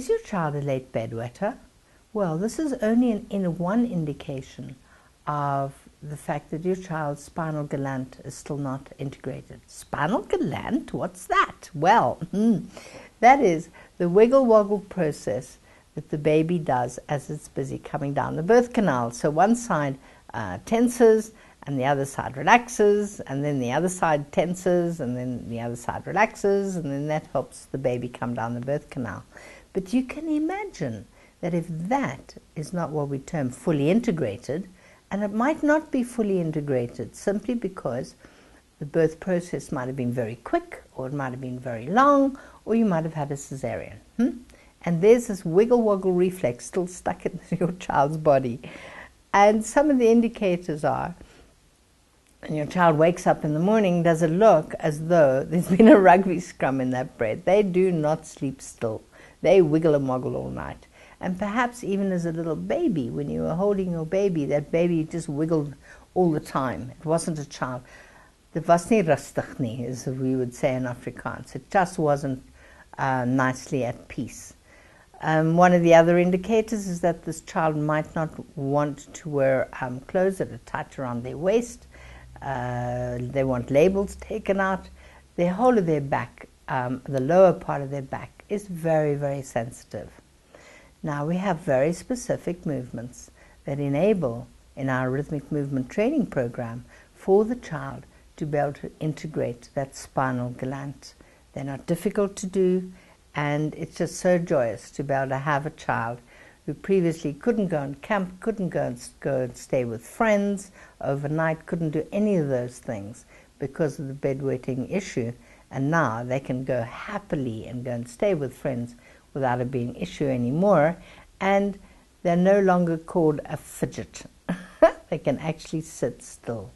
Is your child a late bedwetter? Well, this is only one indication of the fact that your child's spinal galant is still not integrated. Spinal galant? What's that? Well, that is the wiggle-woggle process that the baby does as it's busy coming down the birth canal. So one side tenses, and the other side relaxes, and then the other side tenses, and then the other side relaxes, and then that helps the baby come down the birth canal. But you can imagine that if that is not what we term fully integrated, and it might not be fully integrated simply because the birth process might have been very quick, or it might have been very long, or you might have had a cesarean. And there's this wiggle-woggle reflex still stuck in your child's body. And some of the indicators are, when your child wakes up in the morning, does it look as though there's been a rugby scrum in that bed? They do not sleep still. They wiggle and woggle all night. And perhaps even as a little baby, when you were holding your baby, that baby just wiggled all the time. It wasn't a child. Dit was nie rustig nie, as we would say in Afrikaans. It just wasn't nicely at peace. One of the other indicators is that this child might not want to wear clothes that are tight around their waist. They want labels taken out. The whole of their back, the lower part of their back, is very, very sensitive. Now, we have very specific movements that enable, in our rhythmic movement training program, for the child to be able to integrate that spinal galant. They're not difficult to do, and it's just so joyous to be able to have a child who previously couldn't go on camp, couldn't go and stay with friends overnight, couldn't do any of those things because of the bedwetting issue, and now they can go happily and go and stay with friends without it being an issue anymore, and they're no longer called a fidget. They can actually sit still.